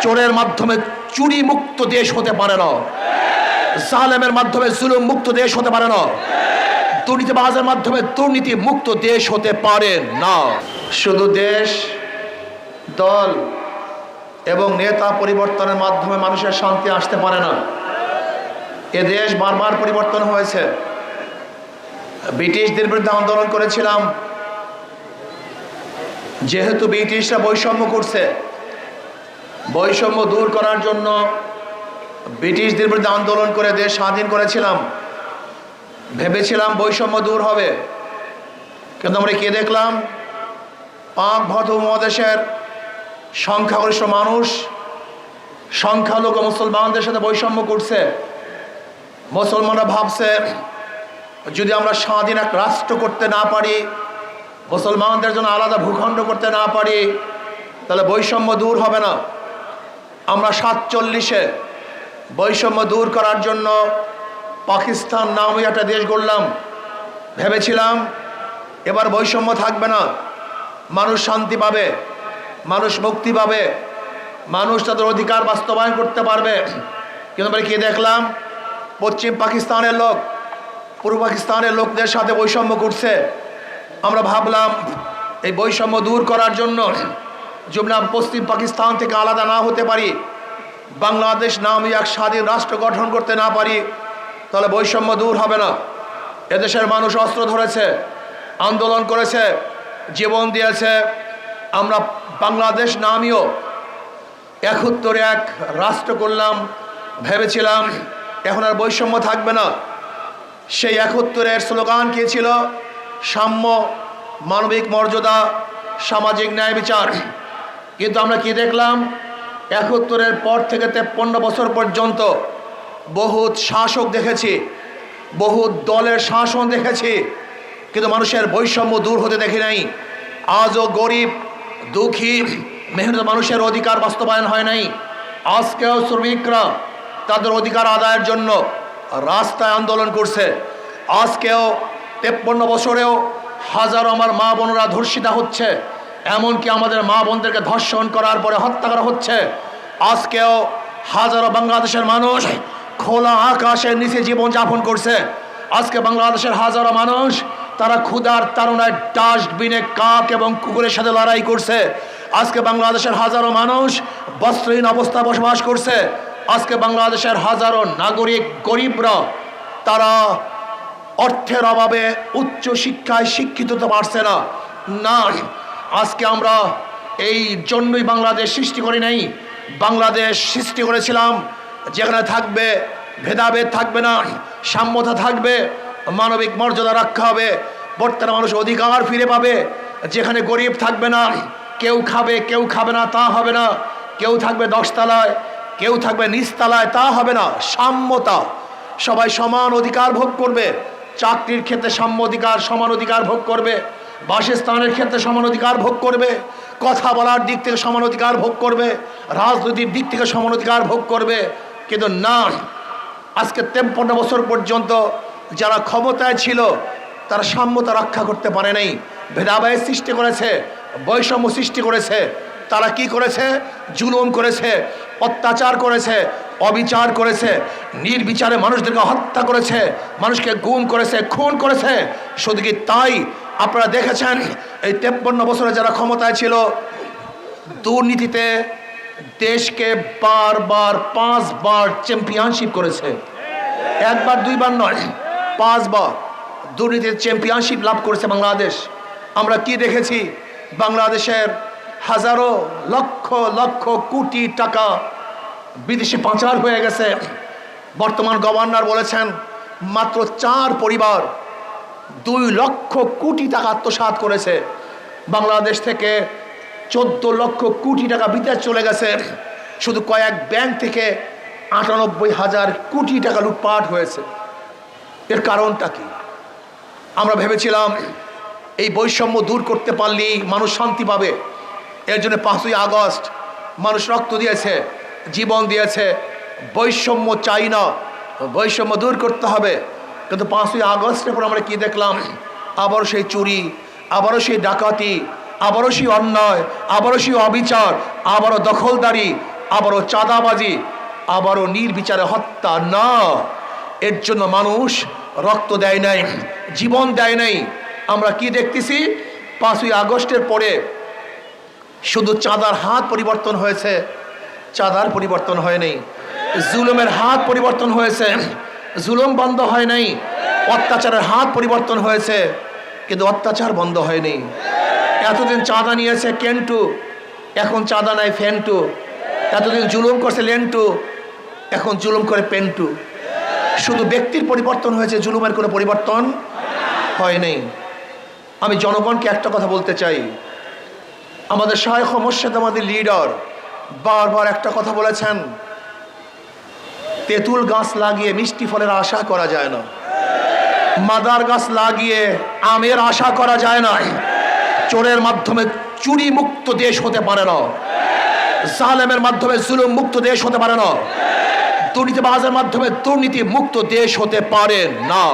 চোরের মাধ্যমে চুরি মুক্ত দেশ হতে পারে না, জালেমের মাধ্যমে জুলুম মুক্ত দেশ হতে পারে না, দুর্নীতিবাজের মাধ্যমে দুর্নীতি মুক্ত দেশ হতে পারে না। শুধু দেশ, দল এবং নেতা পরিবর্তনের মাধ্যমে মানুষের শান্তি আসতে পারে না। এ দেশ বারবার পরিবর্তন হয়েছে। ব্রিটিশদের বিরুদ্ধে আন্দোলন করেছিলাম, যেহেতু ব্রিটিশরা বৈষম্য করছে, বৈষম্য দূর করার জন্য ব্রিটিশদের বিরুদ্ধে আন্দোলন করে দেশ স্বাধীন করেছিলাম। ভেবেছিলাম বৈষম্য দূর হবে, কিন্তু আমরা কি দেখলাম? পাক ভারত উপমহাদেশের সংখ্যাগরিষ্ঠ মানুষ সংখ্যালঘু মুসলমানদের সাথে বৈষম্য করছে। মুসলমানরা ভাবছে যদি আমরা স্বাধীন এক রাষ্ট্র করতে না পারি, মুসলমানদের জন্য আলাদা ভূখণ্ড করতে না পারি, তাহলে বৈষম্য দূর হবে না। আমরা 47-এ বৈষম্য দূর করার জন্য পাকিস্তান নামে একটা দেশ গড়লাম। ভেবেছিলাম এবার বৈষম্য থাকবে না, মানুষ শান্তি পাবে, মানুষ মুক্তি পাবে, মানুষ তাদের অধিকার বাস্তবায়ন করতে পারবে। কিন্তু আমরা কি দেখলাম? পশ্চিম পাকিস্তানের লোক পূর্ব পাকিস্তানের লোকদের সাথে বৈষম্য করছে। আমরা ভাবলাম এই বৈষম্য দূর করার জন্য যদি আমরা পশ্চিম পাকিস্তান থেকে আলাদা না হতে পারি, বাংলাদেশ নামে এক স্বাধীন রাষ্ট্র গঠন করতে না পারি, তাহলে বৈষম্য দূর হবে না। এদেশের মানুষ অস্ত্র ধরেছে, আন্দোলন করেছে, জীবন দিয়েছে। আমরা বাংলাদেশ নামীয় 71 এক রাষ্ট্র করলাম। ভেবেছিলাম এখন আর বৈষম্য থাকবে না। সেই 71-এর স্লোগান কি ছিল? সাম্য, মানবিক মর্যাদা, সামাজিক ন্যায় বিচার। কিন্তু আমরা কি দেখলাম? 71-এর পর থেকে 53 বছর পর্যন্ত বহুত শাসক দেখেছি, বহুত দলের শাসন দেখেছি, কিন্তু মানুষের বৈষম্য দূর হতে দেখি নাই। আজও গরিব, দুঃখী, মেহনত মানুষের অধিকার বাস্তবায়ন হয় নাই। আজকেও শ্রমিকরা তাদের অধিকার আদায়ের জন্য রাস্তায় আন্দোলন করছে। আজকেও 53 বছরেও হাজারো আমার মা বোনরা ধর্ষিতা হচ্ছে, এমনকি আমাদের মা বোনদেরকে ধর্ষণ করার পরে হত্যা করা হচ্ছে। আজকেও হাজারো বাংলাদেশের মানুষ খোলা আকাশের নিচে জীবনযাপন করছে। আজকে বাংলাদেশের হাজারো মানুষ তারা ক্ষুধার তাড়নায় ডাস্টবিনে কাক এবং কুকুরের সাথে লড়াই করছে। আজকে বাংলাদেশের হাজারো মানুষ বস্ত্রহীন অবস্থায় বসবাস করছে। আজকে বাংলাদেশের হাজারো নাগরিক গরিবরা তারা অর্থের অভাবে উচ্চ শিক্ষায় শিক্ষিত হতে পারছে না। না, আজকে আমরা এই জন্যই বাংলাদেশ সৃষ্টি করি নাই। বাংলাদেশ সৃষ্টি করেছিলাম যেখানে থাকবে ভেদাভেদ, থাকবে না, সাম্যতা থাকবে, মানবিক মর্যাদা রক্ষা হবে, বর্তমানে মানুষ অধিকার ফিরে পাবে, যেখানে গরিব থাকবে না, কেউ খাবে কেউ খাবে না তা হবে না, কেউ থাকবে 10 তলায় কেউ থাকবে নিচতলায় তা হবে না। সাম্যতা, সবাই সমান অধিকার ভোগ করবে। চাকরির ক্ষেত্রে সাম্য অধিকার, সমান অধিকার ভোগ করবে। বাসস্থানের ক্ষেত্রে সমান অধিকার ভোগ করবে। কথা বলার দিক থেকে সমান অধিকার ভোগ করবে। রাজনৈতিক দিক থেকে সমান অধিকার ভোগ করবে। কিন্তু না, আজকে 53 বছর পর্যন্ত যারা ক্ষমতায় ছিল তারা সাম্যতা রক্ষা করতে পারে নাই, ভেদাভেদ সৃষ্টি করেছে, বৈষম্য সৃষ্টি করেছে। তারা কি করেছে? জুলুম করেছে, অত্যাচার করেছে, অবিচার করেছে, নির্বিচারে মানুষদেরকে হত্যা করেছে, মানুষকে গুম করেছে, খুন করেছে। শুধু কি তাই? আপনারা দেখেছেন এই 53 বছরে যারা ক্ষমতায় ছিল দুর্নীতিতে দেশকে বারবার 5 বার চ্যাম্পিয়নশিপ করেছে। একবার দুইবার নয়, 5 বার দুর্নীতির চ্যাম্পিয়নশিপ লাভ করেছে বাংলাদেশ। আমরা কি দেখেছি? বাংলাদেশের হাজারো লক্ষ লক্ষ কোটি টাকা বিদেশে পাচার হয়ে গেছে। বর্তমান গভর্নর বলেছেন মাত্র 4 পরিবার 2 লক্ষ কোটি টাকা আত্মসাৎ করেছে। বাংলাদেশ থেকে 14 লক্ষ কোটি টাকা বিদেশ চলে গেছে। শুধু কয়েক ব্যাংক থেকে 98,000 কোটি টাকা লুটপাট হয়েছে। এর কারণটা কি? আমরা ভেবেছিলাম এই বৈষম্য দূর করতে পারলেই মানুষ শান্তি পাবে। এর জন্য 5ই আগস্ট মানুষ রক্ত দিয়েছে, জীবন দিয়েছে। বৈষম্য চাই না, বৈষম্য দূর করতে হবে। কিন্তু 5ই আগস্টের পর আমরা কি দেখলাম? আবারও সেই চুরি, আবারও সেই ডাকাতি, আবারও সেই অন্যায়, আবারও সেই অবিচার, আবারও দখলদারি, আবারও চাঁদাবাজি, আবারও নির্বিচারে হত্যা। না, এর জন্য মানুষ রক্ত দেয় নাই, জীবন দেয় নাই। আমরা কি দেখতেছি? 5ই আগস্টের পরে শুধু চাঁদার হাত পরিবর্তন হয়েছে, চাঁদার পরিবর্তন হয়নি। জুলুমের হাত পরিবর্তন হয়েছে, জুলুম বন্ধ হয় নাই। অত্যাচারের হাত পরিবর্তন হয়েছে, কিন্তু অত্যাচার বন্ধ হয়নি। এতদিন চাঁদা নিয়েছে কেন্টু, এখন চাঁদা নাই ফেন্টু। এতদিন জুলুম করছে লেন্টু, এখন জুলুম করে পেন্টু। শুধু ব্যক্তির পরিবর্তন হয়েছে, জুলুমের কোনো পরিবর্তন হয়নি। আমি জনগণকে একটা কথা বলতে চাই, আমাদের শায়খ মুর্শিদ, আমাদের লিডার বারবার একটা কথা বলেছেন, তেঁতুল গাছ লাগিয়ে মিষ্টি ফলের আশা করা যায় না, মাদার গাছ লাগিয়ে আমের আশা করা যায় না। চোরের মাধ্যমে চুরি মুক্ত দেশ হতে পারে না, জালেমের মাধ্যমে জুলুম মুক্ত দেশ হতে পারে না, দুর্নীতিবাজের মাধ্যমে দুর্নীতি মুক্ত দেশ হতে পারে না।